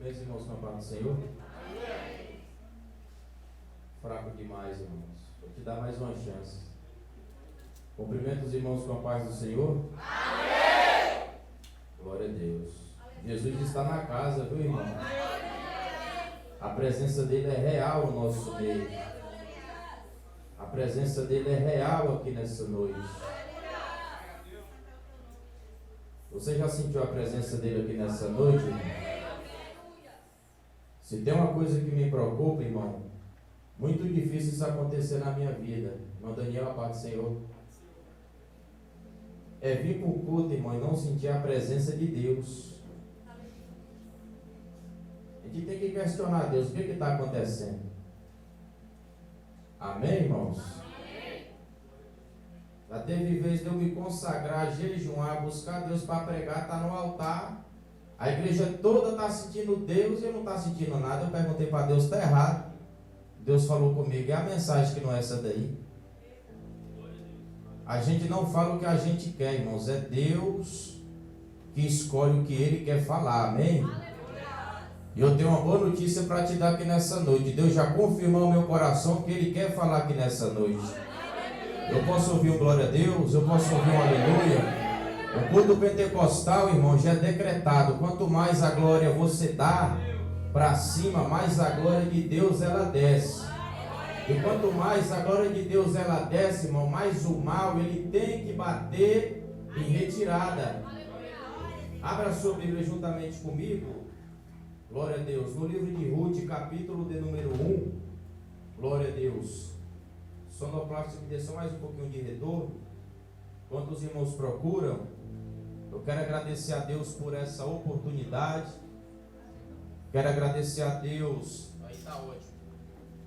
Meus irmãos, com a paz do Senhor. Amém. Fraco demais, irmãos. Vou te dar mais uma chance. Cumprimento os irmãos com a paz do Senhor. Amém. Glória a Deus. Jesus está na casa, viu, irmão? A presença dele é real no nosso meio. A presença dele é real aqui nessa noite. Você já sentiu a presença dele aqui nessa noite, irmão? Se tem uma coisa que me preocupa, irmão, muito difícil isso acontecer na minha vida. Irmão Daniel, a paz do Senhor. É vir para o culto, irmão, e não sentir a presença de Deus. A gente tem que questionar Deus, o que está acontecendo? Amém, irmãos? Amém. Já teve vez de eu me consagrar, jejuar, buscar Deus para pregar, está no altar. A igreja toda está sentindo Deus e eu não estou sentindo nada. Eu perguntei para Deus, está errado. Deus falou comigo, é a mensagem que não é essa daí. A gente não fala o que a gente quer, irmãos. É Deus que escolhe o que Ele quer falar, amém? E eu tenho uma boa notícia para te dar aqui nessa noite. Deus já confirmou no meu coração que Ele quer falar aqui nessa noite. Eu posso ouvir um glória a Deus, eu posso ouvir um aleluia. O culto pentecostal, irmão, já é decretado. Quanto mais a glória você dá para cima, mais a glória de Deus ela desce. E quanto mais a glória de Deus ela desce, irmão, mais o mal ele tem que bater em retirada. Abra sua Bíblia juntamente comigo. Glória a Deus. No livro de Ruth, capítulo de número 1. Glória a Deus. Sonoplastia me deixou mais um pouquinho de retorno. Quando os irmãos procuram, eu quero agradecer a Deus por essa oportunidade. Quero agradecer a Deus. Aí está ótimo.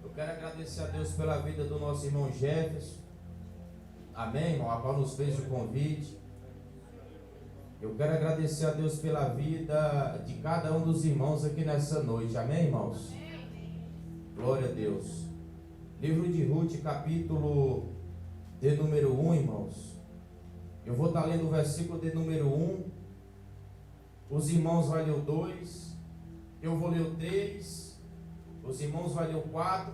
Eu quero agradecer a Deus pela vida do nosso irmão Jefferson. Amém, irmão? A qual nos fez o convite. Eu quero agradecer a Deus pela vida de cada um dos irmãos aqui nessa noite. Amém, irmãos? Glória a Deus. Livro de Ruth, capítulo de número 1, irmãos. Eu vou estar lendo o versículo de número 1. Os irmãos vão ler o 2. Eu vou ler o 3. Os irmãos vão ler o 4.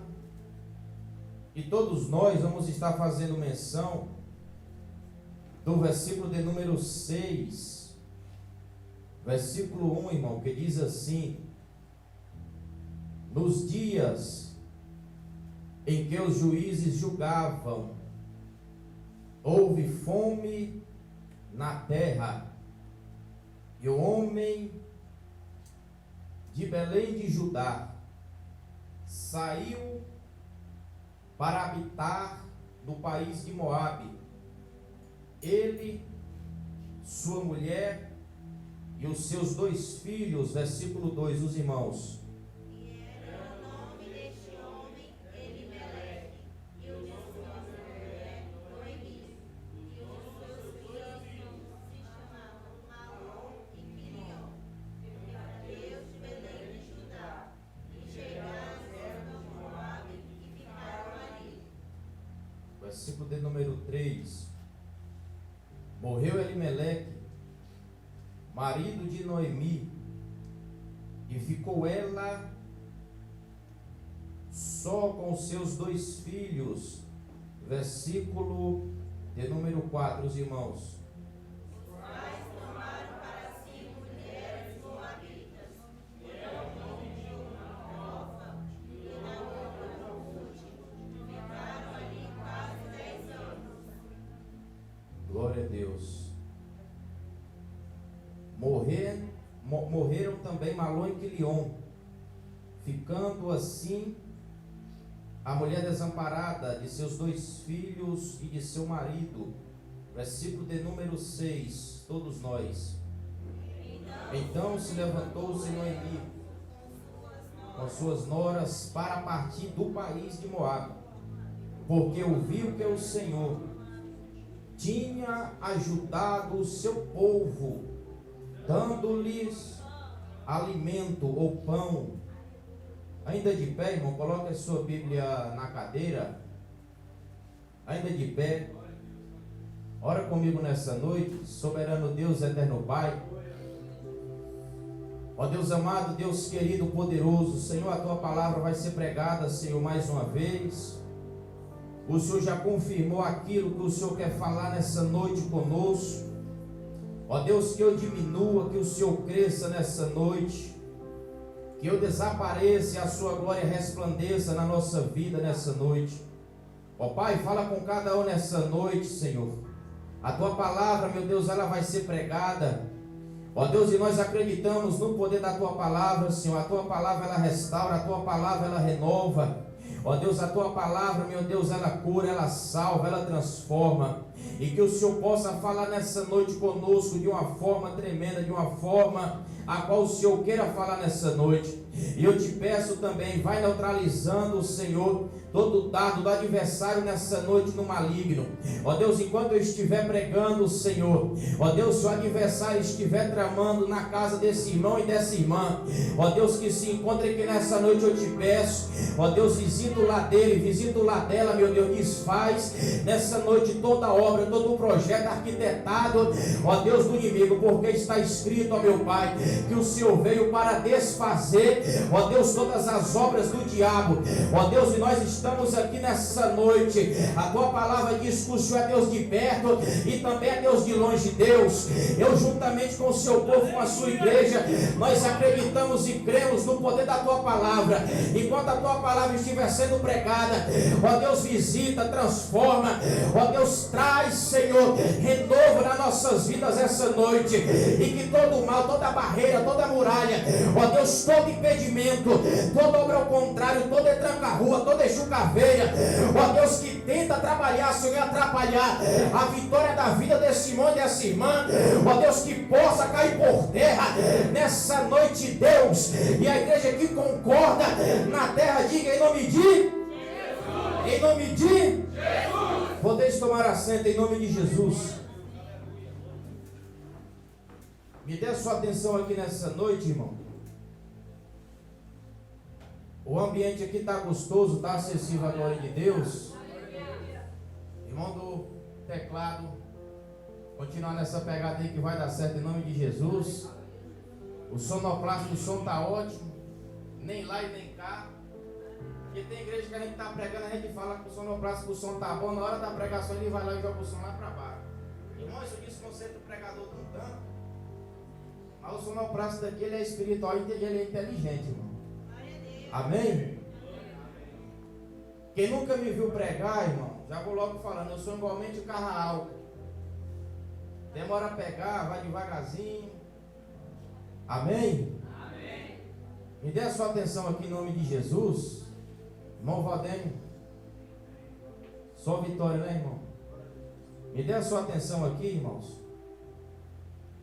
E todos nós vamos estar fazendo menção do versículo de número 6. Versículo 1, irmão, que diz assim: nos dias em que os juízes julgavam, houve fome na terra, e o homem de Belém de Judá saiu para habitar no país de Moabe. Ele, sua mulher e os seus 2 filhos, versículo 2, os irmãos. E era o nome deste homem Elimeleque, e o de sua mulher Noemi, e os seus filhos se chamavam Malom e Quilion, filisteus de Belém de Judá, e chegaram às terras de Moabe e ficaram ali. Versículo de número 3. Morreu Elimeleque, marido de Noemi, e ficou ela só com seus 2 filhos. Versículo de número 4, os irmãos. Os pais tomaram para si mulheres moabitas, deram o nome de uma Orfa e da outra Ruth, ficaram ali quase 10 anos. Glória a Deus. Morreram também Malom e Quilion, ficando assim a mulher desamparada de seus 2 filhos e de seu marido. Versículo de número 6, todos nós. Então se levantou-se Noemi com suas noras para partir do país de Moabe, porque ouviu que o Senhor tinha ajudado o seu povo, dando-lhes alimento ou pão. Ainda de pé, irmão, coloque a sua Bíblia na cadeira. Ainda de pé. Ora comigo nessa noite. Soberano Deus, eterno Pai, Ó Deus amado, Deus querido, poderoso, Senhor, a Tua palavra vai ser pregada, Senhor, mais uma vez. O Senhor já confirmou aquilo que o Senhor quer falar nessa noite conosco. Ó Deus, que eu diminua, que o Senhor cresça nessa noite. Que eu desapareça e a Sua glória resplandeça na nossa vida nessa noite. Ó Pai, fala com cada um nessa noite, Senhor. A Tua palavra, meu Deus, ela vai ser pregada. Ó Deus, e nós acreditamos no poder da Tua palavra, Senhor. A Tua palavra, ela restaura, a Tua palavra, ela renova. Ó Deus, a Tua palavra, meu Deus, ela cura, ela salva, ela transforma. E que o Senhor possa falar nessa noite conosco de uma forma tremenda, de uma forma a qual o Senhor queira falar nessa noite. E eu te peço também, vai neutralizando, Senhor, todo dado do adversário nessa noite no maligno. Ó Deus, enquanto eu estiver pregando, Senhor, ó Deus, se o adversário estiver tramando na casa desse irmão e dessa irmã, ó Deus, que se encontre aqui nessa noite, eu te peço, ó Deus, visita o lar dele, visita o lar dela, meu Deus, desfaz nessa noite toda obra, todo o projeto arquitetado, ó Deus, do inimigo, porque está escrito, ó meu Pai, que o Senhor veio para desfazer, ó Deus, todas as obras do diabo. Ó Deus, e nós estamos aqui nessa noite. A Tua palavra diz que o Senhor é Deus de perto e também é Deus de longe. Deus, eu juntamente com o Seu povo, com a Sua igreja, nós acreditamos e cremos no poder da Tua palavra. Enquanto a Tua palavra estiver sendo pregada, ó Deus, visita, transforma, ó Deus, traz, Senhor, renovo nas nossas vidas essa noite, e que todo mal, toda barreira, toda muralha, ó Deus, todo impedimento, toda obra ao contrário, toda tranca-rua, toda chucaveira, ó Deus, que tenta trabalhar, Senhor, e atrapalhar a vitória da vida desse irmão e dessa irmã, ó Deus, que possa cair por terra nessa noite, Deus. E a igreja que concorda na terra, diga em nome de Jesus. Em nome de Jesus. Podeis tomar assento em nome de Jesus. Me dê a sua atenção aqui nessa noite, irmão. O ambiente aqui está gostoso, está acessível à glória de Deus. Irmão do teclado, continuar nessa pegada aí que vai dar certo em nome de Jesus. O sonoplástico, o som está ótimo, nem lá e nem cá. Porque tem igreja que a gente está pregando, a gente fala que o sonoplástico, o som está bom, na hora da pregação ele vai lá e joga o som lá para baixo. Irmão, isso diz conceito do pregador de um tanto. Mas o sonoplástico daqui ele é espiritual e ele é inteligente, irmão. Amém? Quem nunca me viu pregar, irmão, já vou logo falando, eu sou igualmente o carro. Demora a pegar, vai devagarzinho. Amém? Amém. Me dê a sua atenção aqui em nome de Jesus. Irmão Valdênio. Só vitória, né, irmão? Me dê a sua atenção aqui, irmãos.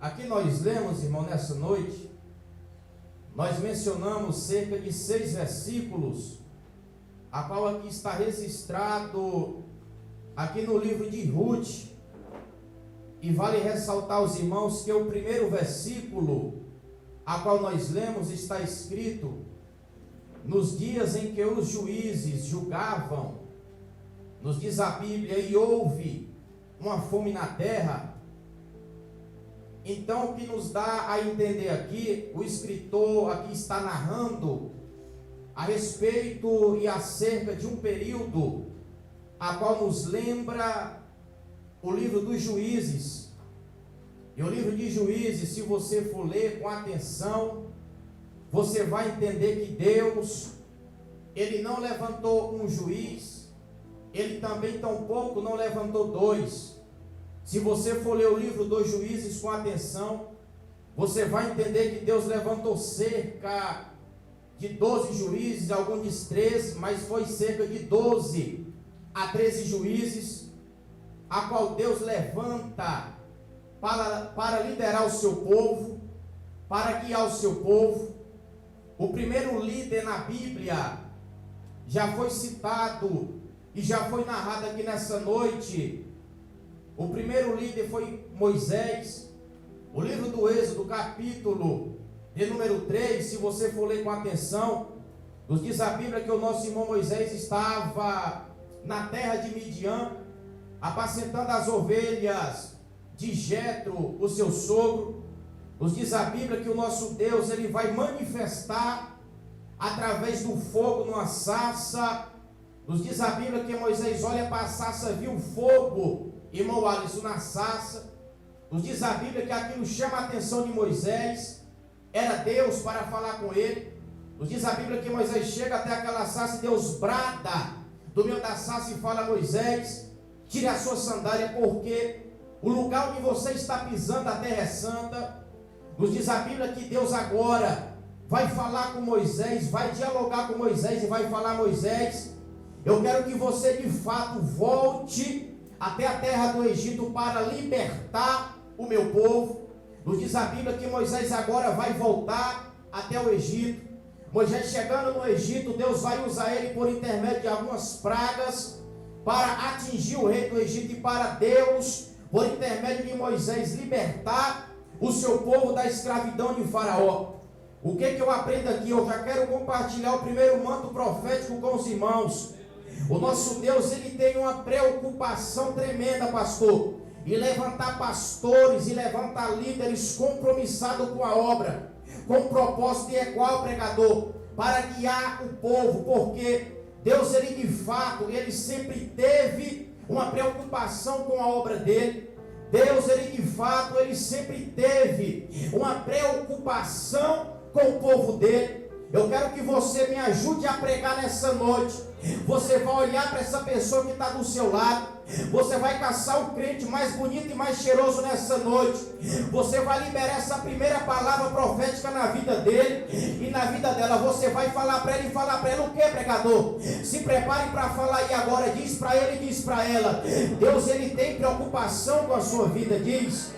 Aqui nós lemos, irmão, nessa noite, nós mencionamos cerca de 6 versículos, a qual aqui está registrado aqui no livro de Ruth. E vale ressaltar aos irmãos que o primeiro versículo, a qual nós lemos, está escrito: nos dias em que os juízes julgavam, nos diz a Bíblia, e houve uma fome na terra. Então, o que nos dá a entender aqui, o escritor aqui está narrando a respeito e acerca de um período a qual nos lembra o livro dos Juízes. E o livro de Juízes, se você for ler com atenção, você vai entender que Deus, Ele não levantou um juiz, Ele também tampouco não levantou 2. Se você for ler o livro dos Juízes com atenção, você vai entender que Deus levantou cerca de 12 juízes, alguns diz 13, mas foi cerca de 12 a 13 juízes, a qual Deus levanta para liderar o seu povo, para guiar o seu povo. O primeiro líder na Bíblia já foi citado e já foi narrado aqui nessa noite. O primeiro líder foi Moisés. O livro do Êxodo, capítulo de número 3, se você for ler com atenção, nos diz a Bíblia que o nosso irmão Moisés estava na terra de Midian, apacentando as ovelhas de Jetro, o seu sogro. Nos diz a Bíblia que o nosso Deus, ele vai manifestar através do fogo numa sarça. Nos diz a Bíblia que Moisés olha para a sarça, viu fogo, irmão Alisson, na sarça. Nos diz a Bíblia que aquilo chama a atenção de Moisés. Era Deus para falar com ele. Nos diz a Bíblia que Moisés chega até aquela sarça e Deus brada do meio da sarça e fala: Moisés, tire a sua sandália, porque o lugar onde você está pisando, a terra é santa. Nos diz a Bíblia que Deus agora vai falar com Moisés, vai dialogar com Moisés e vai falar: Moisés, eu quero que você de fato volte até a terra do Egito para libertar o meu povo. Nos diz a Bíblia que Moisés agora vai voltar até o Egito. Moisés chegando no Egito, Deus vai usar ele por intermédio de algumas pragas para atingir o rei do Egito e para Deus, por intermédio de Moisés, libertar o seu povo da escravidão de Faraó. O que eu aprendo aqui? Eu já quero compartilhar o primeiro manto profético com os irmãos. O nosso Deus, ele tem uma preocupação tremenda, pastor, e levantar pastores e levantar líderes compromissados com a obra, com o propósito de ecoar o pregador, para guiar o povo, porque Deus, ele de fato, ele sempre teve uma preocupação com a obra dele. Deus, ele de fato, ele sempre teve uma preocupação com o povo dele. Eu quero que você me ajude a pregar nessa noite. Você vai olhar para essa pessoa que está do seu lado. Você vai caçar o crente mais bonito e mais cheiroso nessa noite. Você vai liberar essa primeira palavra profética na vida dele e na vida dela. Você vai falar para ele e falar para ela o que, pregador? Se prepare para falar aí agora. Diz para ele e diz para ela: Deus, ele tem preocupação com a sua vida. Diz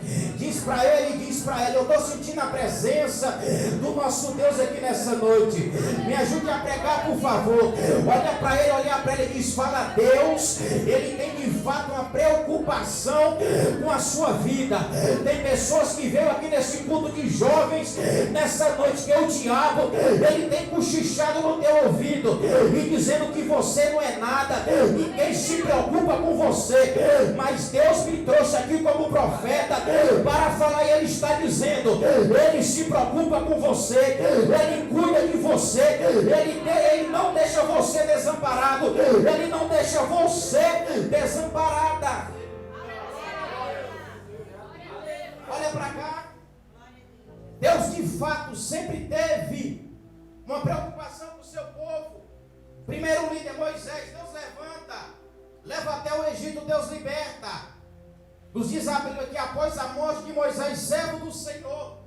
para ele e diz para ela. Eu estou sentindo a presença do nosso Deus aqui nessa noite. Me ajude a pregar, por favor. Olha para ele, olha para ele e diz: fala, Deus, ele tem de fato uma preocupação com a sua vida. Tem pessoas que veio aqui nesse culto de jovens nessa noite que o diabo, ele tem cochichado no teu ouvido e dizendo que você não é nada, ninguém se preocupa com você, mas Deus me trouxe aqui como profeta para falar, e ele está dizendo: ele se preocupa com você, ele cuida de você, ele não deixa você desamparado, ele não deixa você desamparada. Olha para cá. Deus de fato sempre teve uma preocupação com o seu povo. Primeiro líder Moisés, Deus leva até o Egito, Deus liberta. Nos diz a Bíblia que após a morte de Moisés, servo do Senhor,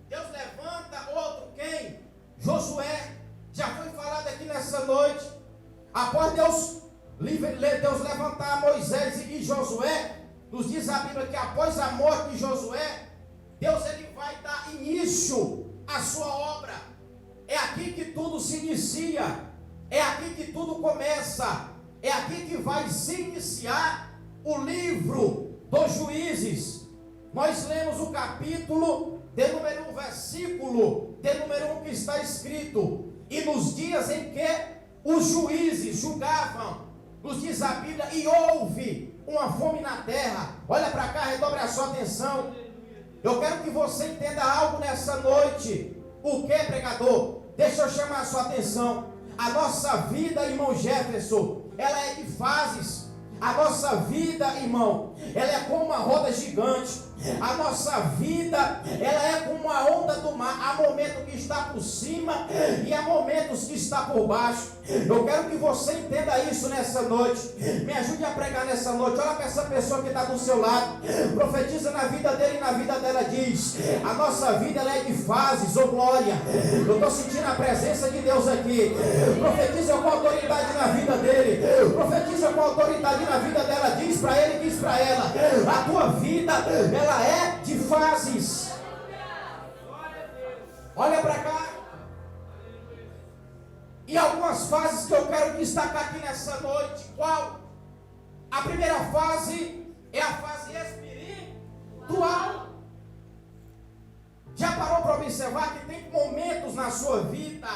Deus levanta outro, quem? Josué. Já foi falado aqui nessa noite. Após Deus levantar Moisés e Josué, nos diz a Bíblia que após a morte de Josué, Deus, ele vai dar início à sua obra. É aqui que tudo se inicia, é aqui que tudo começa, é aqui que vai se iniciar o livro dos Juízes. Nós lemos o capítulo de número 1, versículo de número 1, que está escrito: e nos dias em que os juízes julgavam, nos diz a Bíblia, e houve uma fome na terra. Olha para cá, redobre a sua atenção. Eu quero que você entenda algo nessa noite. O que, pregador? Deixa eu chamar a sua atenção. A nossa vida, irmão Jefferson, ela é de fases. A nossa vida, irmão, ela é como uma roda gigante. A nossa vida, ela é como a onda do mar. Há momentos que está por cima e há momentos que está por baixo. Eu quero que você entenda isso nessa noite. Me ajude a pregar nessa noite. Olha para essa pessoa que está do seu lado. Profetiza na vida dele e na vida dela. Diz: a nossa vida, ela é de fases, ô glória. Eu estou sentindo a presença de Deus aqui. Profetiza com autoridade na vida dele. Profetiza com autoridade na vida dela. Diz para ele, diz para ela: a tua vida, ela é de fases. Olha para cá. E algumas fases que eu quero destacar aqui nessa noite. Qual? A primeira fase é a fase espiritual. Já parou para observar que tem momentos na sua vida,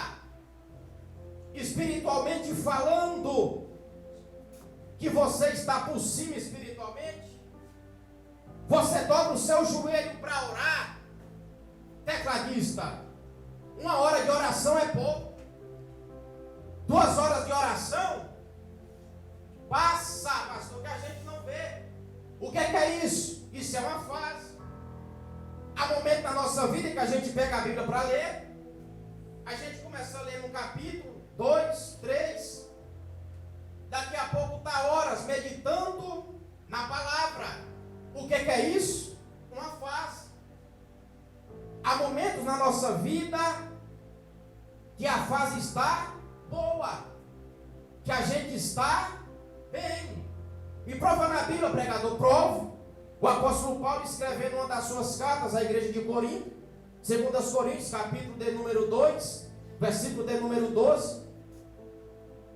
espiritualmente falando, que você está por cima espiritualmente? Você dobra o seu joelho para orar, tecladista, 1 hora de oração é pouco. 2 horas de oração passa, pastor, que a gente não vê. O que é isso? Isso é uma fase. Há momento na nossa vida que a gente pega a Bíblia para ler, a gente começa a ler um capítulo, 2, 3, daqui a pouco está horas meditando na palavra. O que é isso? Uma fase. Há momentos na nossa vida que a fase está boa, que a gente está bem. Me prova na Bíblia, pregador, provo. O apóstolo Paulo escrevendo uma das suas cartas à igreja de Corinto, 2 Coríntios, capítulo de número 2, versículo de número 12.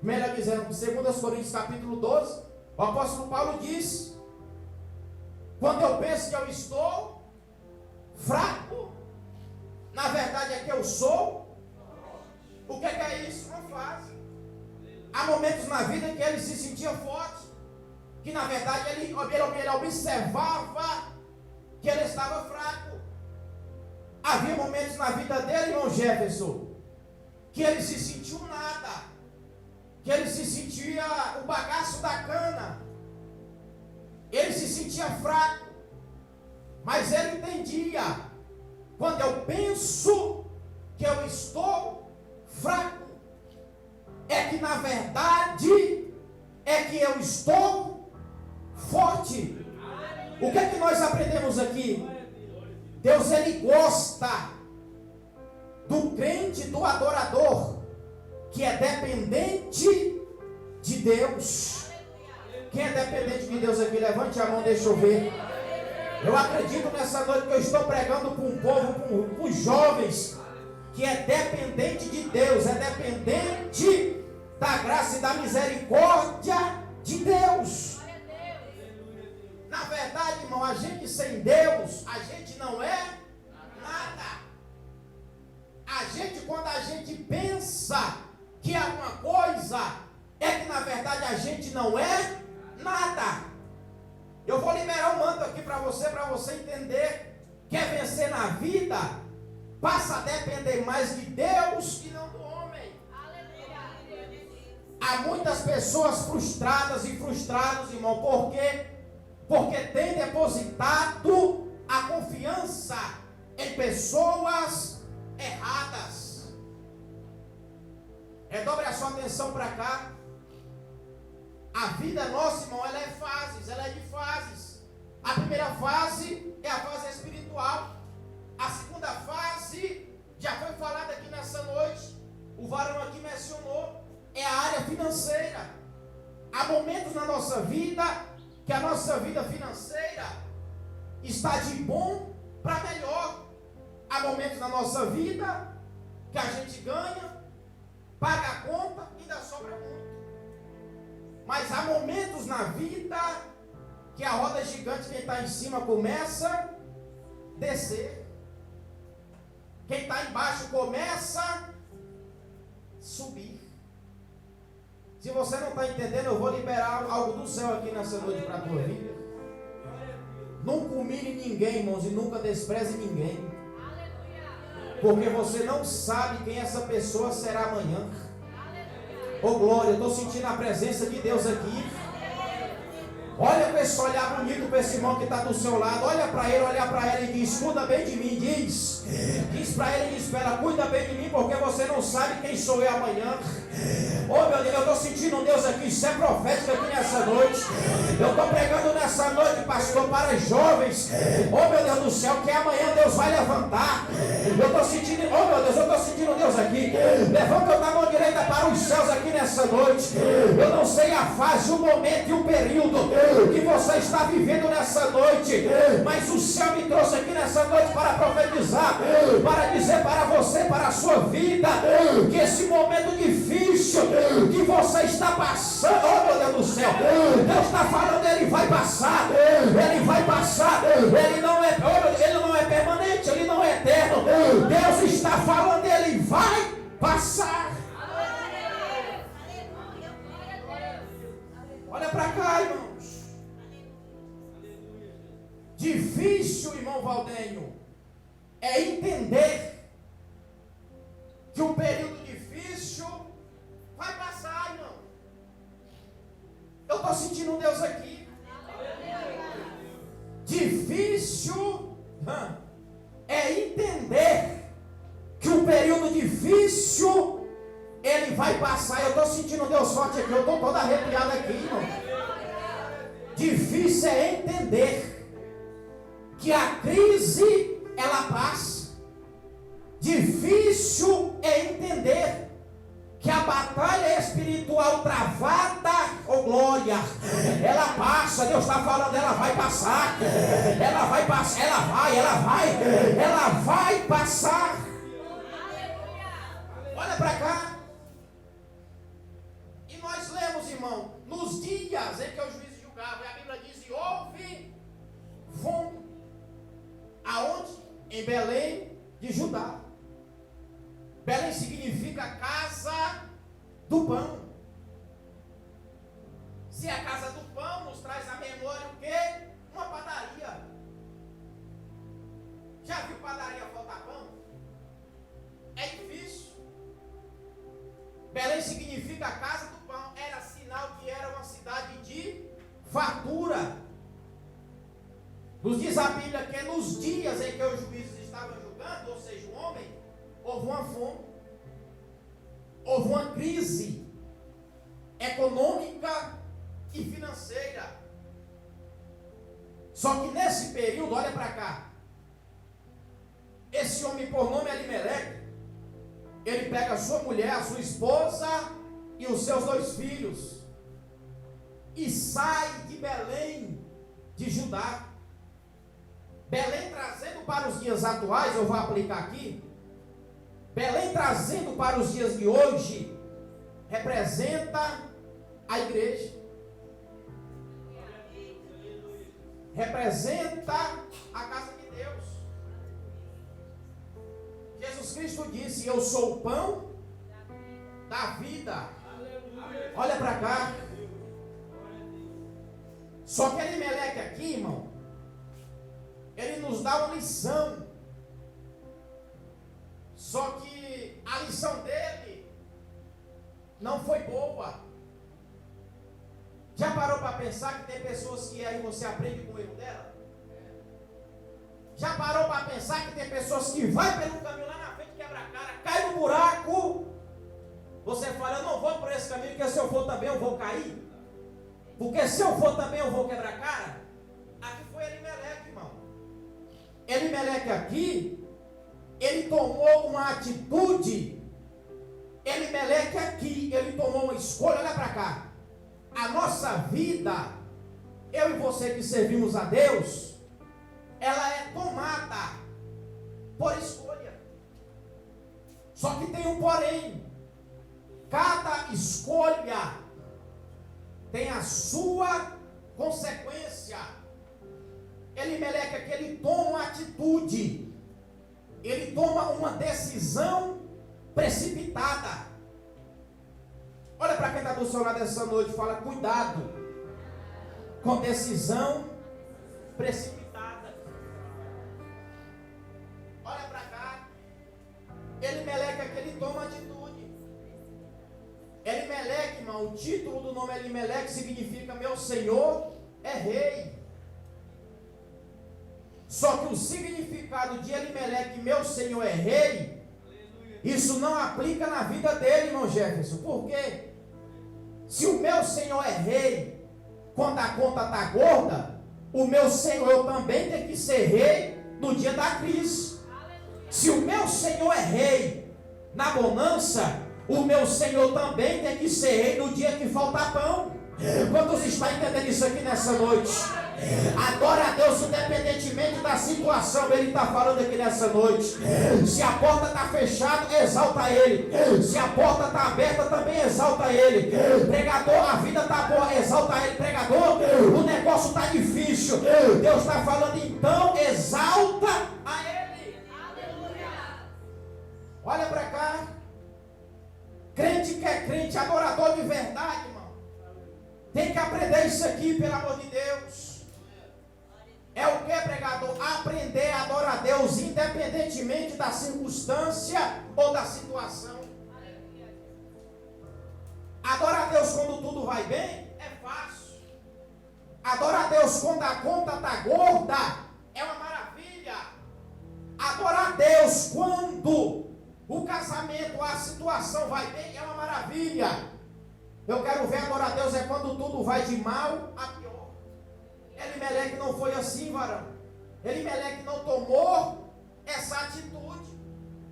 Melhor dizendo, 2 Coríntios, capítulo 12, o apóstolo Paulo diz: quando eu penso que eu estou fraco, na verdade é que eu sou. O que é isso? Uma fase. Há momentos na vida que ele se sentia forte, que na verdade ele observava que ele estava fraco. Havia momentos na vida dele, irmão Jefferson, que ele se sentiu nada, que ele se sentia o bagaço da cana, ele se sentia fraco, mas ele entendia: quando eu penso que eu estou fraco, é que na verdade é que eu estou forte. O que é que nós aprendemos aqui? Deus, ele gosta do crente, do adorador, que é dependente de Deus. Quem é dependente de Deus aqui? Levante a mão, deixa eu ver. Eu acredito nessa noite que eu estou pregando para um povo, para os jovens, que é dependente de Deus, é dependente da graça e da misericórdia de Deus. Na verdade, irmão, a gente sem Deus, a gente não é nada. A gente, quando a gente pensa que é alguma coisa, é que na verdade a gente não é nada. Eu vou liberar um manto aqui para você entender. Quer vencer na vida? Passa a depender mais de Deus que não do homem. Há muitas pessoas frustradas e frustrados, irmão, por quê? Porque tem depositado a confiança em pessoas erradas. Redobre a sua atenção para cá. A vida nossa, irmão, ela é fases, ela é de fases. A primeira fase é a fase espiritual. A segunda fase, já foi falada aqui nessa noite, o varão aqui mencionou, é a área financeira. Há momentos na nossa vida que a nossa vida financeira está de bom para melhor. Há momentos na nossa vida que a gente ganha, paga a conta e ainda sobra muito. Mas há momentos na vida que a roda gigante, quem está em cima começa a descer. Quem está embaixo começa a subir. Se você não está entendendo, eu vou liberar algo do céu aqui nessa noite para a tua vida. Nunca humilhe ninguém, irmãos, e nunca despreze ninguém. Porque você não sabe quem essa pessoa será amanhã. Ô glória, eu estou sentindo a presença de Deus aqui. Olha para esse olhar bonito para esse irmão que está do seu lado. Olha para ele e diz: cuida bem de mim. Diz para ele e espera: cuida bem de mim, porque você não sabe quem sou eu amanhã. Oh meu Deus, eu estou sentindo um Deus aqui. Isso é profético aqui nessa noite. Eu estou pregando nessa noite, pastor, para jovens. Oh meu Deus do céu, que amanhã Deus vai levantar. Eu estou sentindo, oh meu Deus, eu estou sentindo Deus aqui. Levanta a mão direita para os céus aqui nessa noite. Eu não sei a fase, o momento e o período que você está vivendo nessa noite, mas o céu me trouxe aqui nessa noite para profetizar, para dizer para você, para a sua vida, que esse momento difícil que você está passando, oh meu Deus do céu, Deus está falando, ele vai passar, ele vai passar, ele não é permanente, ele não é eterno. Deus está falando, ele vai passar. Olha para cá, irmãos. Difícil, irmão Valdenho, é entender sentindo um Deus aqui. Difícil é entender que o período difícil ele vai passar. Eu estou sentindo um Deus forte aqui. Eu estou todo arrepiado aqui, irmão. Difícil é entender que a crise ela passa. Difícil é entender que a batalha espiritual travada, oh glória, ela passa. Deus está falando, ela vai passar. Ela vai passar, ela vai passar. Olha para cá. E nós lemos, irmão, nos dias em que os juízes julgavam, e a Bíblia diz: e houve fome. Aonde? Em Belém de Judá. Belém significa casa do pão. Se a casa do pão nos traz à memória o quê? Uma padaria. Já viu padaria faltar pão? É difícil. Belém significa casa do pão. Era sinal que era uma cidade de fartura. Nos diz a Bíblia que nos dias em que os juízes estavam julgando, ou seja, o homem, houve uma fome, houve uma crise econômica e financeira. Só que nesse período, olha para cá, esse homem por nome Elimeleque, ele pega a sua mulher, a sua esposa e os seus 2 filhos e sai de Belém de Judá. Belém trazendo para os dias atuais, eu vou aplicar aqui. Belém trazendo para os dias de hoje, representa a igreja. Representa a casa de Deus. Jesus Cristo disse: eu sou o pão da vida. Olha para cá. Só que Elimeleque aqui, irmão, ele nos dá uma lição. Só que a lição dele não foi boa. Já parou para pensar que tem pessoas que aí você aprende com o erro dela? Já parou para pensar que tem pessoas que vai pelo caminho lá na frente, quebra a cara, cai no buraco? Você fala: eu não vou por esse caminho, porque se eu for também eu vou cair. Porque se eu for também eu vou quebrar a cara. Aqui foi Elimeleque, irmão. Elimeleque aqui, ele tomou uma atitude. Elimeleque aqui, ele tomou uma escolha. Olha para cá. A nossa vida, eu e você que servimos a Deus, ela é tomada por escolha. Só que tem um porém. Cada escolha tem a sua consequência. Elimeleque aqui, ele toma uma atitude. Ele toma uma decisão precipitada. Olha para quem está do seu lado essa noite e fala: cuidado com decisão precipitada. Olha para cá. Elimeleque aqui, ele toma atitude. Elimeleque, irmão, o título do nome Elimeleque significa meu Senhor é rei. Só que o significado de Elimeleque, meu Senhor é rei, isso não aplica na vida dele, irmão Jefferson. Por quê? Se o meu Senhor é rei, quando a conta está gorda, o meu Senhor também tem que ser rei no dia da crise. Se o meu Senhor é rei na bonança, o meu Senhor também tem que ser rei no dia que faltar pão. Quantos estão entendendo isso aqui nessa noite? Adora a Deus independentemente da situação. Ele está falando aqui nessa noite. Se a porta está fechada, exalta Ele. Se a porta está aberta, também exalta Ele. Pregador, a vida está boa, exalta Ele. Pregador, o negócio está difícil, Deus está falando, então exalta a Ele. Aleluia. Olha para cá. Crente que é crente, adorador de verdade, irmão, tem que aprender isso aqui, pelo amor de Deus. É o que, pregador? Aprender a adorar a Deus independentemente da circunstância ou da situação. Adorar a Deus quando tudo vai bem é fácil. Adorar a Deus quando a conta está gorda é uma maravilha. Adorar a Deus quando o casamento, a situação vai bem, é uma maravilha. Eu quero ver adorar a Deus é quando tudo vai de mal a pior. Elimeleque não foi assim, varão. Elimeleque não tomou essa atitude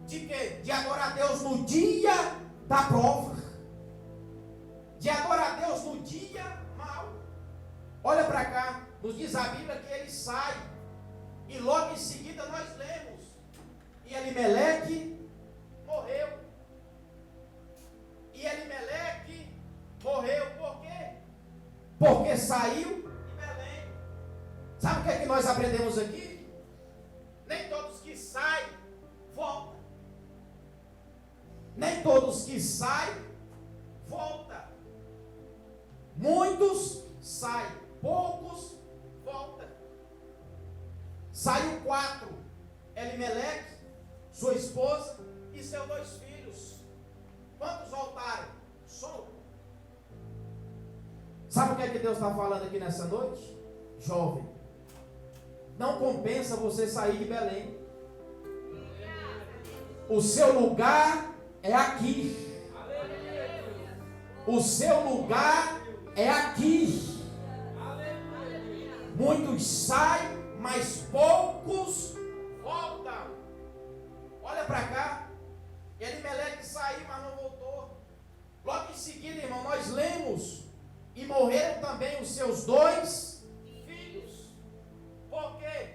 de quê? De adorar a Deus no dia da prova. De adorar a Deus no dia mal. Olha para cá, nos diz a Bíblia que ele sai. E logo em seguida nós lemos. E Elimeleque morreu. E Elimeleque morreu por quê? Porque saiu de Belém. Sabe o que é que nós aprendemos aqui? Nem todos que saem, voltam. Nem todos que saem, voltam. Muitos saem, poucos voltam. Saiu 4. Elimeleque, sua esposa e seus 2 filhos. Quantos voltaram? Só. Sabe o que é que Deus está falando aqui nessa noite? Jovem, não compensa você sair de Belém. O seu lugar é aqui. O seu lugar é aqui. Muitos saem, mas poucos voltam. Olha para cá. Elimeleque saiu, mas não voltou. Logo em seguida, irmão, nós lemos. E morreram também os seus 2 filhos. Por quê?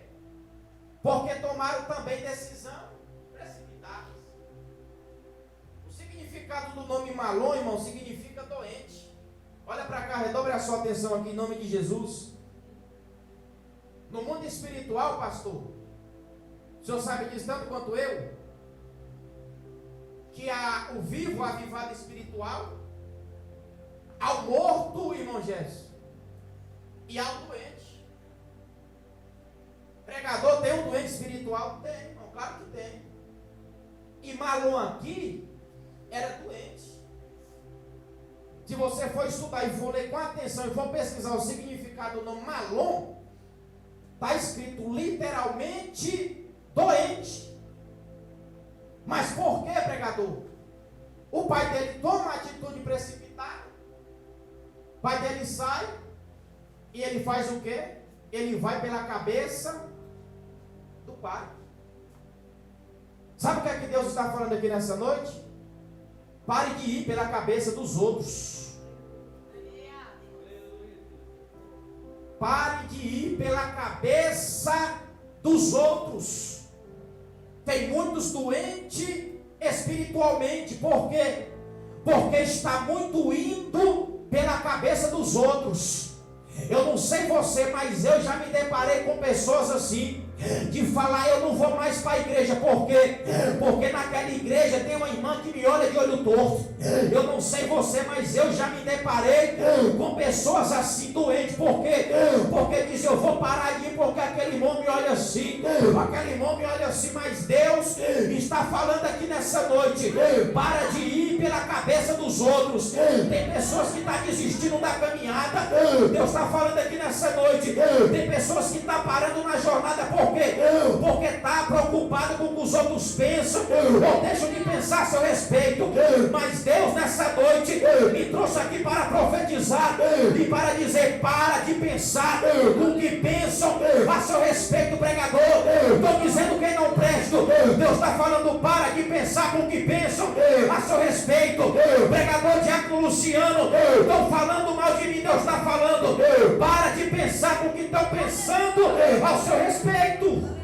Porque tomaram também decisão precipitada. O significado do nome Malom, irmão, significa doente. Olha para cá, redobre a sua atenção aqui em nome de Jesus. No mundo espiritual, pastor, o senhor sabe disso tanto quanto eu, que há o vivo avivado espiritual, ao morto, irmão Jéssica, e ao doente. Pregador tem um doente espiritual? Tem, irmão, claro que tem. E Malom aqui era doente. Se você for estudar e for ler com atenção e for pesquisar o significado do nome Malom, está escrito literalmente doente. Mas por que, pregador? O pai dele toma uma atitude precipitada. O pai dele sai e ele faz o quê? Ele vai pela cabeça do pai. Sabe o que é que Deus está falando aqui nessa noite? Pare de ir pela cabeça dos outros. Pare de ir pela cabeça dos outros. Tem muitos doentes espiritualmente. Por quê? Porque está muito indo pela cabeça dos outros. Eu não sei você, mas eu já me deparei com pessoas assim, de falar, eu não vou mais para a igreja. Por quê? Porque naquela igreja tem uma irmã que me olha de olho torto. Eu não sei você, mas eu já me deparei com pessoas assim doentes. Por quê? Porque diz, eu vou parar de ir porque aquele irmão me olha assim, aquele irmão me olha assim. Mas Deus está falando aqui nessa noite, para de ir pela cabeça dos outros. Tem pessoas que estão desistindo da caminhada. Deus está falando aqui nessa noite, tem pessoas que estão parando na jornada. Por quê? Porque está preocupado com o que os outros pensam ou deixam de pensar a seu respeito. Mas Deus nessa noite me trouxe aqui para profetizar e para dizer, para de pensar com o que pensam a seu respeito, pregador. Estou dizendo quem não presta. Deus está falando, para de pensar com o que pensam a seu respeito. Pregador Diácono Luciano, estão falando mal de mim. Deus está falando, para de pensar com o que estão pensando ao seu respeito.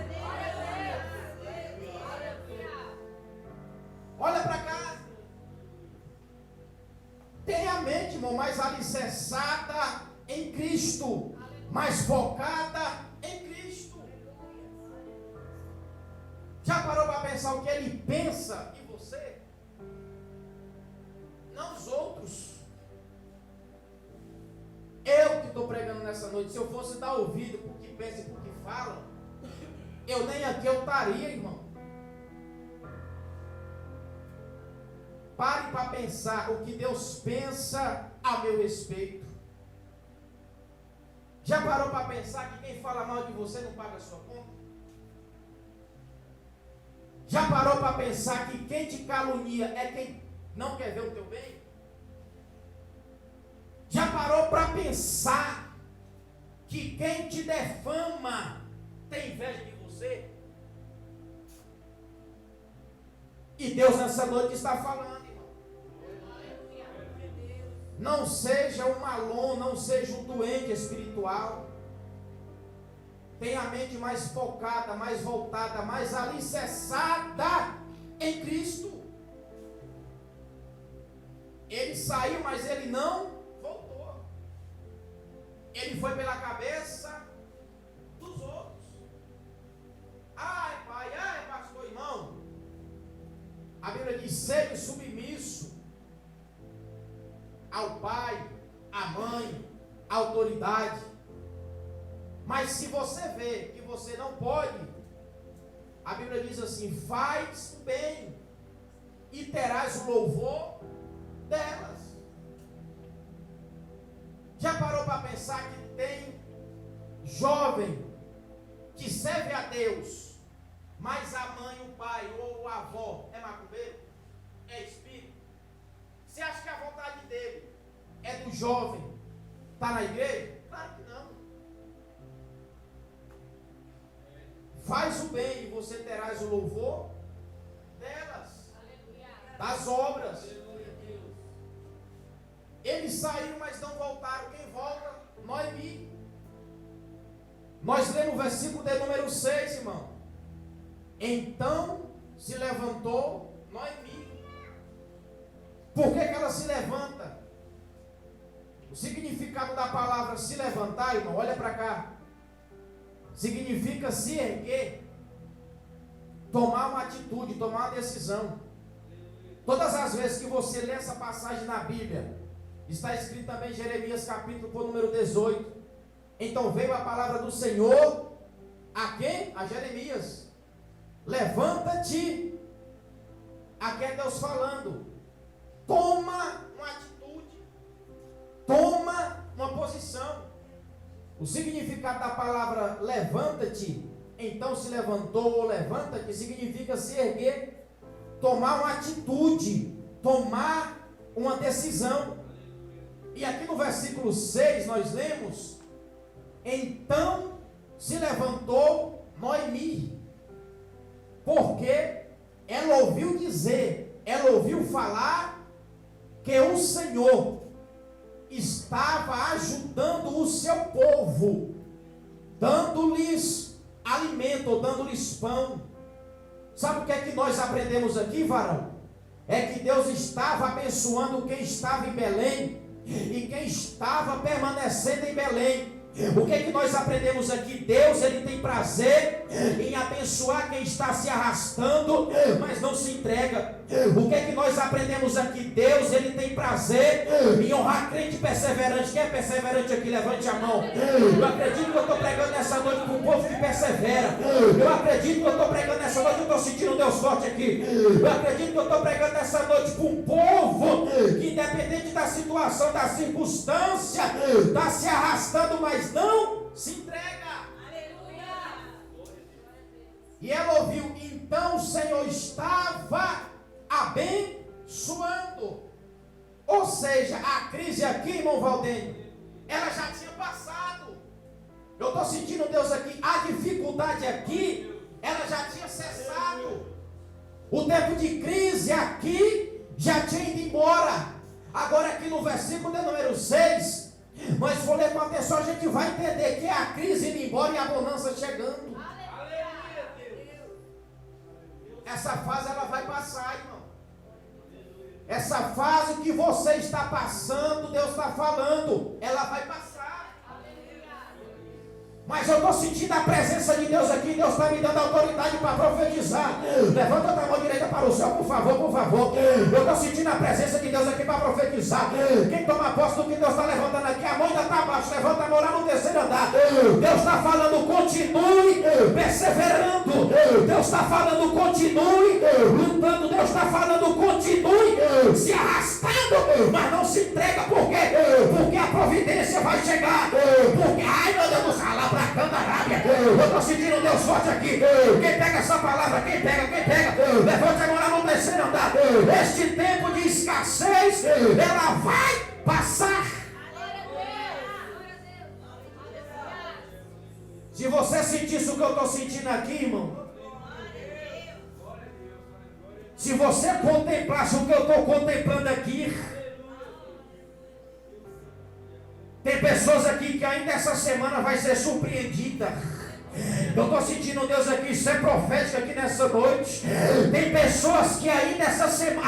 Olha para cá. Tenha a mente, irmão, mais alicerçada em Cristo, mais focada em Cristo. Já parou para pensar o que ele pensa em você? Não os outros. Eu que estou pregando nessa noite, se eu fosse dar ouvido para o que pensa e para o que fala, eu nem aqui eu estaria, irmão. Pare para pensar o que Deus pensa a meu respeito. Já parou para pensar que quem fala mal de você não paga a sua conta? Já parou para pensar que quem te calunia é quem não quer ver o teu bem? Já parou para pensar que quem te defama tem inveja de você? E Deus nessa noite está falando, irmão. Não seja um malon, não seja um doente espiritual. Tenha a mente mais focada, mais voltada, mais alicerçada em Cristo. Ele saiu, mas ele não voltou. Ele foi pela cabeça dos outros. Ai, pai, ai, pastor, irmão. A Bíblia diz: seja submisso ao pai, à mãe, à autoridade. Mas se você vê que você não pode, a Bíblia diz assim: faz bem e terás o louvor delas. Já parou para pensar que tem jovem que serve a Deus, mas a mãe, o pai ou a avó é macumbeiro? É espírito? Você acha que a vontade dele é do jovem estar na igreja? Claro que não. Faz o bem e você terás o louvor delas. Aleluia. Das obras. Eles saíram, mas não voltaram. Quem volta? Noemi. Nós lemos o versículo de número 6, irmão. Então se levantou Noemi. Por que ela se levanta? O significado da palavra se levantar, irmão, olha para cá. Significa se erguer, tomar uma atitude, tomar uma decisão. Todas as vezes que você lê essa passagem na Bíblia, está escrito também em Jeremias capítulo por número 18. Então veio a palavra do Senhor a quem? A Jeremias. Levanta-te. Aqui é Deus falando. Toma uma atitude. Toma uma posição. O significado da palavra levanta-te, então se levantou ou levanta-te, significa se erguer, tomar uma atitude, tomar uma decisão. E aqui no versículo 6 nós lemos: então se levantou Noemi, porque ela ouviu dizer, ela ouviu falar que o Senhor estava ajudando o seu povo, dando-lhes alimento, ou dando-lhes pão. Sabe o que é que nós aprendemos aqui, varão? É que Deus estava abençoando quem estava em Belém e quem estava permanecendo em Belém. O que é que nós aprendemos aqui? Deus, ele tem prazer em abençoar quem está se arrastando, mas não se entrega. O que é que nós aprendemos aqui? Deus, ele tem prazer em honrar crente perseverante. Quem é perseverante aqui? Levante a mão. Eu acredito que eu estou pregando nessa noite para um povo que persevera. Eu acredito que eu estou pregando nessa noite, eu estou sentindo Deus forte aqui. Eu acredito que eu estou pregando nessa noite para um povo que, independente da situação, da circunstância, está se arrastando, mas não se entrega. Aleluia. E ela ouviu: então o Senhor estava abençoando. Ou seja, a crise aqui, irmão Valdênio, ela já tinha passado. Eu estou sentindo Deus aqui. A dificuldade aqui, ela já tinha cessado. O tempo de crise aqui já tinha ido embora. Agora aqui no versículo de número 6, mas se for ler com atenção, a gente vai entender que é a crise indo embora e a bonança chegando. Aleluia. Essa fase ela vai passar, irmão. Essa fase que você está passando, Deus está falando, ela vai passar. Mas eu estou sentindo a presença de Deus aqui. Deus está me dando autoridade para profetizar. Levanta a mão direita para o céu, por favor, por favor. Eu estou sentindo a presença de Deus aqui para profetizar. Quem toma posse do que Deus está levantando aqui, a mão ainda está abaixo. Levanta a mão lá no terceiro andar. Deus está falando: continue perseverando. Deus está falando: continue lutando. Deus está falando: continue se arrastando, mas não se entrega. Por quê? Porque a providência vai chegar. Porque, ai meu Deus do céu, lá pra Candarábia. Eu estou sentindo Deus forte aqui. Quem pega essa palavra? Quem pega? Levante agora no terceiro andar. Este tempo de escassez, ela vai passar. Se você sentisse o que eu estou sentindo aqui, irmão, se você contemplasse o que eu estou contemplando aqui, tem pessoas aqui que ainda essa semana vai ser surpreendida. Eu estou sentindo Deus aqui ser profético aqui nessa noite. Tem pessoas que ainda essa semana,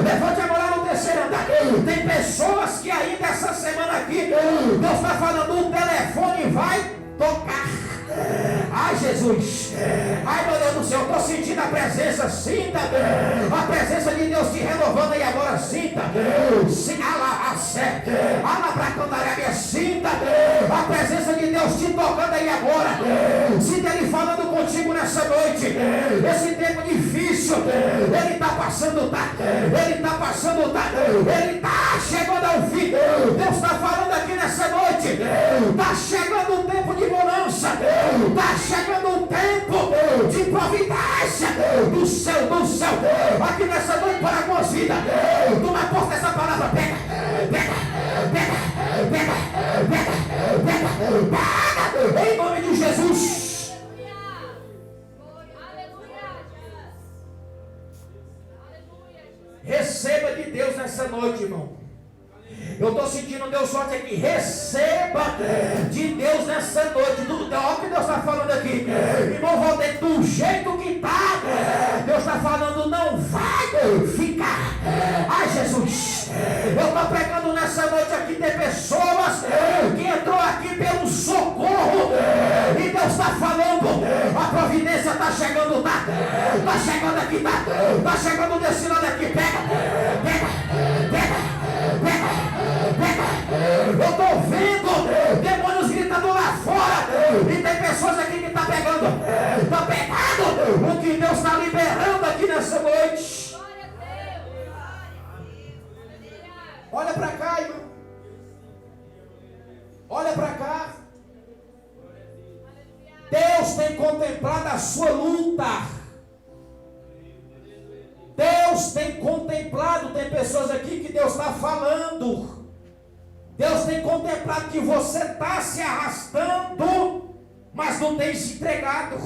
levante agora no terceiro andar. Tem pessoas que ainda essa semana aqui, Deus está falando, o telefone vai tocar. Ai Jesus, ai meu Deus do céu, eu estou sentindo a presença, sinta a presença de Deus te renovando aí agora, sinta a presença de Deus te tocando aí agora, sinta Ele falando contigo nessa noite. Esse tempo difícil, Ele está passando, Ele está chegando ao fim. Deus está falando aqui nessa noite, está chegando o tempo de bonança, está chegando um tempo de providência do céu, aqui nessa noite para algumas vidas. Toma posse dessa palavra, pega, em nome de Jesus. Receba de Deus nessa noite, irmão. Eu estou sentindo Deus forte aqui. Receba de Deus nessa noite. Olha o que Deus está falando aqui. Irmão Valdir, do jeito que está, Deus está falando, não vai ficar. Ai Jesus, eu estou pregando nessa noite aqui. Tem pessoas que entrou aqui pelo socorro, e Deus está falando, a providência está chegando, está chegando aqui, está chegando desse lado aqui. Pega. Eu estou vendo demônios gritando lá fora, e tem pessoas aqui que estão pegando o que Deus está liberando aqui nessa noite. Olha para cá, irmão. Olha para cá. Deus tem contemplado a sua luta. Deus tem contemplado, tem pessoas aqui que Deus está falando. Deus tem contemplado que você está se arrastando, mas não tem se entregado.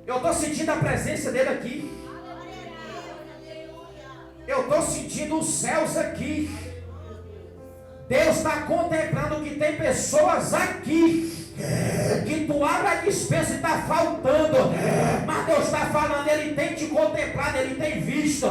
Eu estou sentindo a presença dele aqui. Eu estou sentindo os céus aqui. Deus está contemplando que tem pessoas aqui que tu abre a dispensa e está faltando, mas Deus está falando, Ele tem te contemplado, Ele tem visto.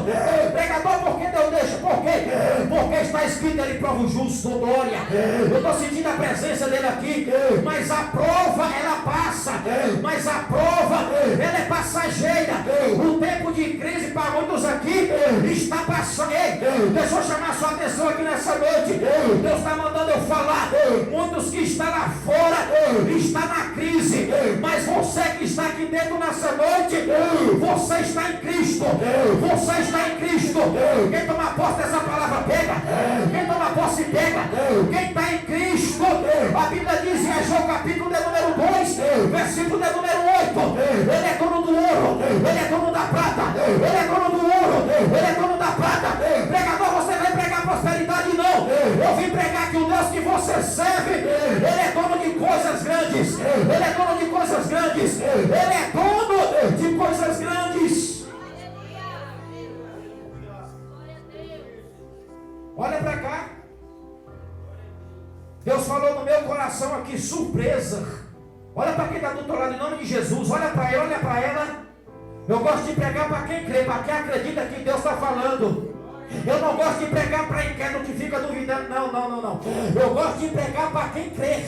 Pregador, por que Deus deixa? Por quê? Porque está escrito, Ele prova o justo, glória. Eu estou sentindo a presença dele aqui, mas a prova ela passa, mas a prova ela é passageira. O tempo de crise para muitos aqui está passando. Ei, deixa eu chamar a sua atenção aqui nessa noite. Deus está mandando eu falar, muitos que estão lá fora está na crise, mas você que está aqui dentro nessa noite, você está em Cristo. Você está em Cristo. Quem toma posse dessa palavra pega. Quem toma posse pega. Quem está em Cristo, a Bíblia diz em João capítulo de número 2, versículo de número 8, Ele é dono do ouro, Ele é dono da prata, Ele é dono do ouro, Ele é dono da prata. Pregador, você vai pregar prosperidade? Não. Eu vim pregar que o Deus que você serve, Ele é dono de coisas grandes. Ele é dono de coisas grandes. Ele é dono de coisas grandes. Olha para cá. Deus falou no meu coração aqui, surpresa. Olha para quem está do outro lado, em nome de Jesus. Olha para ele, olha para ela. Eu gosto de pregar para quem crê, para quem acredita que Deus está falando. Eu não gosto de pregar para incrédulo que fica duvidando. Não. Eu gosto de pregar para quem crê.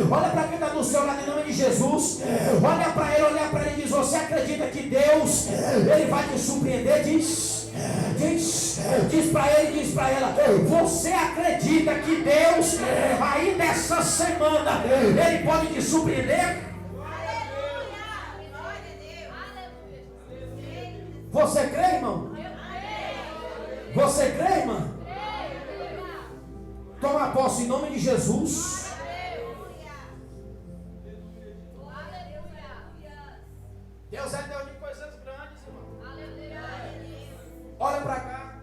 Olha para quem está do seu lado, em nome de Jesus. Olha para ele e diz: você acredita que Deus, Ele vai te surpreender? Diz para ele, diz para ela: você acredita que Deus, ainda essa semana, Ele pode te surpreender? Você crê, irmão? Você crê, irmã? Toma posse em nome de Jesus. Deus é Deus de coisas grandes, irmão. Olha para cá.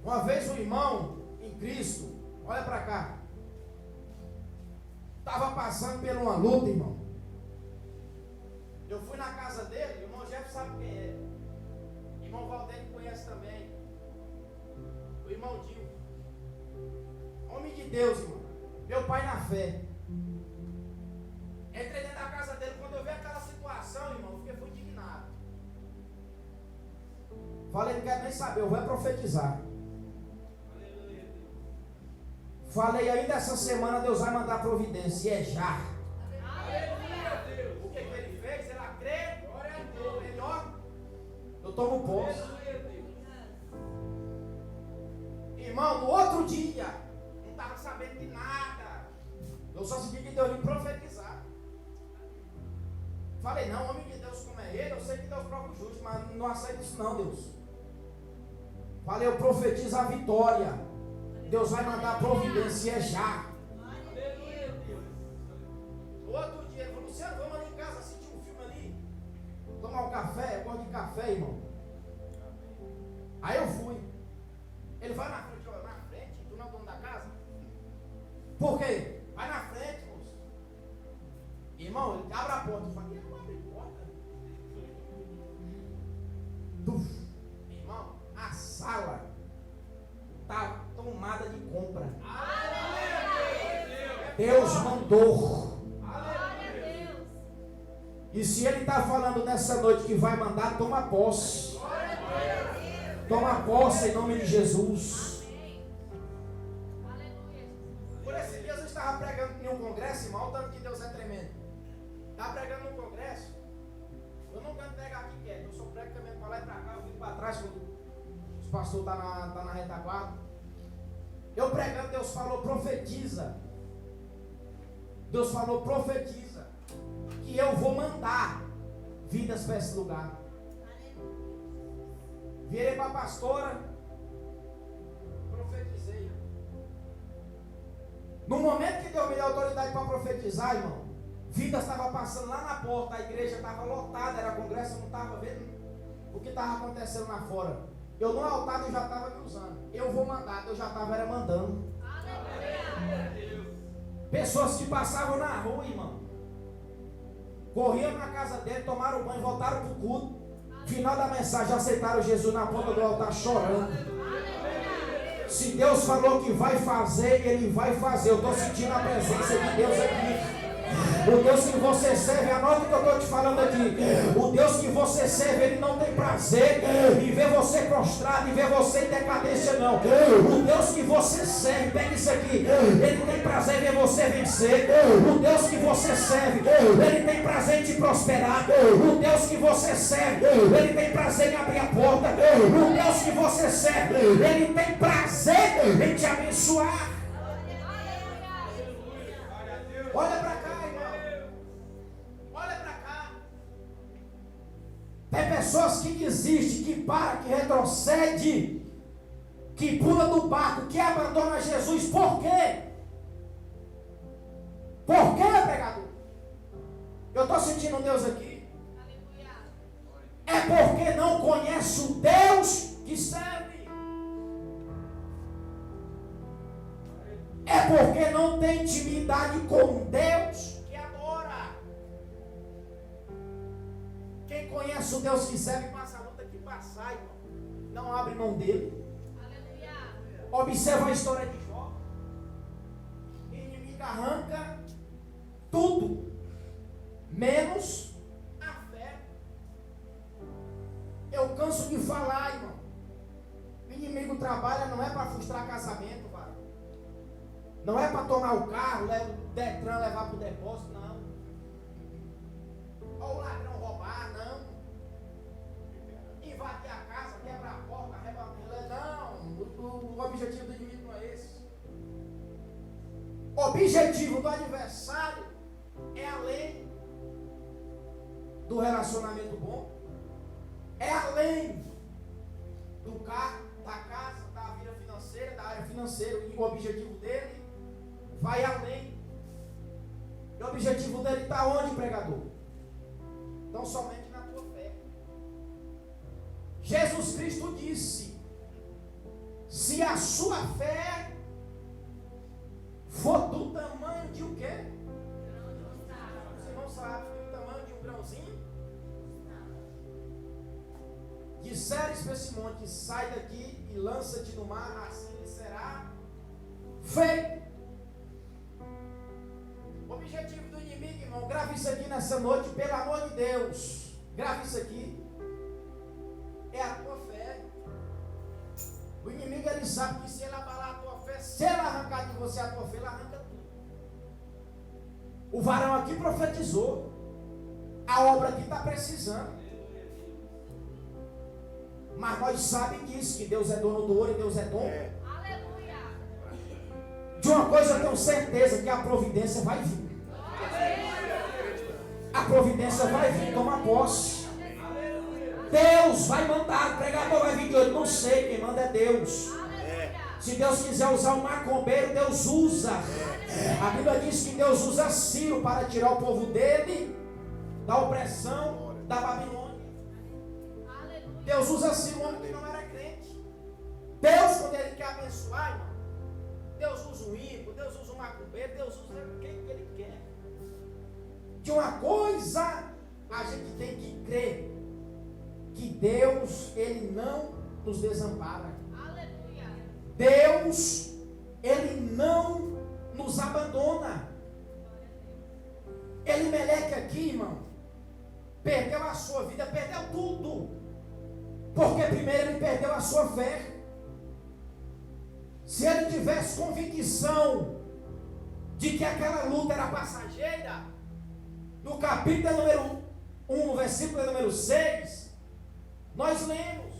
Uma vez um irmão em Cristo, olha para cá, estava passando por uma luta, irmão. Eu fui na casa dele, o irmão Jeff sabe quem é. O irmão Valdênio conhece também. O irmão Dil. Homem de Deus, irmão. Meu pai na fé. Entrei dentro da casa dele, quando eu vi aquela situação, irmão, eu fui indignado. Falei, não quero nem saber, eu vou profetizar. Falei, ainda essa semana Deus vai mandar providência, e é já. O que ele fez? Ele crê, glória a Deus. Ele, ó, eu tomo posse. Irmão, no outro dia, não estava sabendo de nada. Eu só sabia que Deus ia profetizar. Falei, não, homem de Deus como é ele, eu sei que Deus prova o justo, mas não aceito isso não, Deus. Falei, eu profetizo a vitória. Deus vai mandar providência já. No outro dia, ele falou, Luciano, vamos ali em casa assistir um filme ali. Tomar um café, eu gosto de café, irmão. Aí eu fui. Ele vai na frente, olha, na frente, tu não é o dono da casa? Por quê? Vai na frente, moço. Irmão, ele abre a porta. Eu falei, não abre a porta. Irmão, a sala está tomada de compra. Deus mandou. E se Ele está falando nessa noite que vai mandar, toma posse. Toma posse em nome de Jesus. Por esses dias eu estava pregando em um congresso, irmão, o tanto que Deus é tremendo. Estava pregando num congresso. Eu não canto pregar aqui quieto, eu sou prego também para lá e para cá, eu fico para trás quando os pastores estão na retaguarda. Eu pregando, Deus falou, profetiza. Deus falou, profetiza. Que eu vou mandar vidas para esse lugar. Virei para a pastora, profetizei. No momento que Deus me deu autoridade para profetizar, irmão, vidas estavam passando lá na porta, a igreja estava lotada, era congresso, eu não estava vendo o que estava acontecendo lá fora. Eu no altar eu já estava me usando. Eu vou mandar, eu já estava mandando. Pessoas que passavam na rua, irmão, corriam na casa dele, tomaram banho, voltaram para o culto. Final da mensagem, aceitaram Jesus na ponta do altar chorando. Se Deus falou que vai fazer, Ele vai fazer. Eu estou sentindo a presença de Deus aqui. O Deus que você serve, anota o que eu estou te falando aqui. O Deus que você serve, Ele não tem prazer em ver você prostrado, em ver você em decadência, não. O Deus que você serve, pega isso aqui, Ele tem prazer em ver você vencer. O Deus que você serve, Ele tem prazer em te prosperar. O Deus que você serve, Ele tem prazer em abrir a porta. O Deus que você serve, Ele tem prazer em te abençoar. Olha para cá. Tem pessoas que desistem, que param, que retrocedem, que pula do barco, que abandona Jesus. Por quê? Por quê, pregador? Eu estou sentindo um Deus aqui. É porque não conhece o Deus que serve. É porque não tem intimidade com Deus que adora. Quem conhece o Deus que serve, passa a luta que passar, irmão. Não abre mão dele. Aleluia. Observa a história de Jó. O inimigo arranca tudo, menos a fé. Eu canso de falar, irmão. O inimigo trabalha não é para frustrar casamento, varão. Não é para tomar o carro, o Detran levar para o depósito, não. Ou o ladrão roubar, não. Invadir a casa, quebrar a porta, arrebatar. Não, o objetivo do inimigo não é esse. O objetivo do adversário é além do relacionamento bom, é além do carro, da casa, da vida financeira, da área financeira, e o objetivo dele vai além. E o objetivo dele está onde, pregador? Então somente na tua fé. Jesus Cristo disse: se a sua fé for do tamanho de o quê? Você não sabe, do tamanho de um grãozinho? Disseres para esse monte: sai daqui e lança-te no mar, assim lhe será feito. O objetivo do inimigo, irmão, grave isso aqui nessa noite, pelo amor de Deus. Grave isso aqui. É a tua fé. O inimigo, ele sabe que se ele abalar a tua fé, se ele arrancar de você a tua fé, ele arranca tudo. O varão aqui profetizou. A obra aqui está precisando. Mas nós sabemos disso, que Deus é dono do ouro e Deus é dono. Aleluia. De uma coisa eu tenho certeza, que a providência vai vir. A providência vai vir, toma posse. Deus vai mandar, o pregador vai vir de hoje, não sei, quem manda é Deus. Se Deus quiser usar um macumbeiro, Deus usa. A Bíblia diz que Deus usa Ciro para tirar o povo dele da opressão da Babilônia. Deus usa Ciro, um homem que não era crente. Deus, quando ele quer abençoar, irmão, Deus usa um ímpio, Deus usa um macumbeiro, Deus usa quem ele quer. De uma coisa a gente tem que crer, que Deus, ele não nos desampara. Aleluia. Deus, ele não nos abandona. Elimeleque aqui, irmão, perdeu a sua vida, perdeu tudo. Porque primeiro ele perdeu a sua fé. Se ele tivesse convicção de que aquela luta era passageira, no capítulo número 1, no versículo número 6, nós lemos: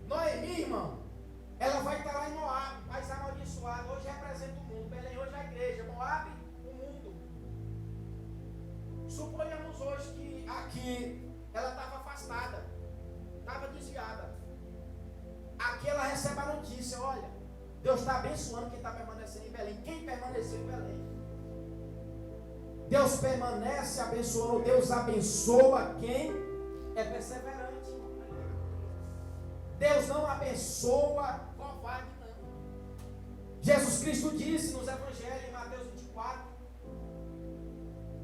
Noemi, irmão, ela vai estar lá em Moabe, país amaldiçoado. Hoje representa o mundo, Belém hoje é a igreja, Moabe, o mundo. Suponhamos hoje que aqui ela estava afastada, estava desviada. Aqui ela recebe a notícia: olha, Deus está abençoando quem está permanecendo em Belém. Quem permaneceu em Belém? Deus permanece abençoando. Deus abençoa quem é perseverante. Deus não abençoa covarde, não. Jesus Cristo disse nos evangelhos, em Mateus 24: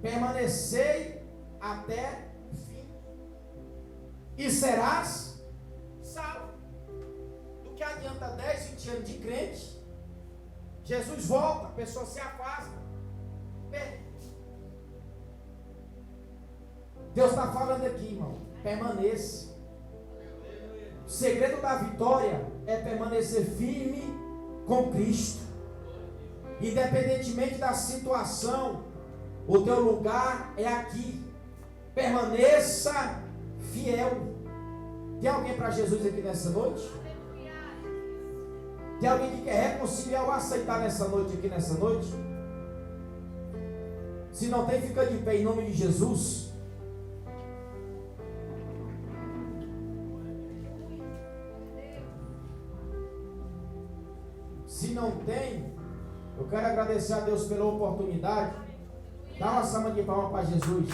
permanecei até o fim, e serás salvo. Do que adianta 10, 20 anos de crente, Jesus volta, a pessoa se afasta, perde. Deus está falando aqui, irmão, permaneça. O segredo da vitória é permanecer firme com Cristo. Independentemente da situação, o teu lugar é aqui. Permaneça fiel. Tem alguém para Jesus aqui nessa noite? Tem alguém que quer reconciliar ou aceitar nessa noite, aqui nessa noite? Se não tem, fica de pé em nome de Jesus. Se não tem, eu quero agradecer a Deus pela oportunidade. Dá uma salva de palmas para Jesus.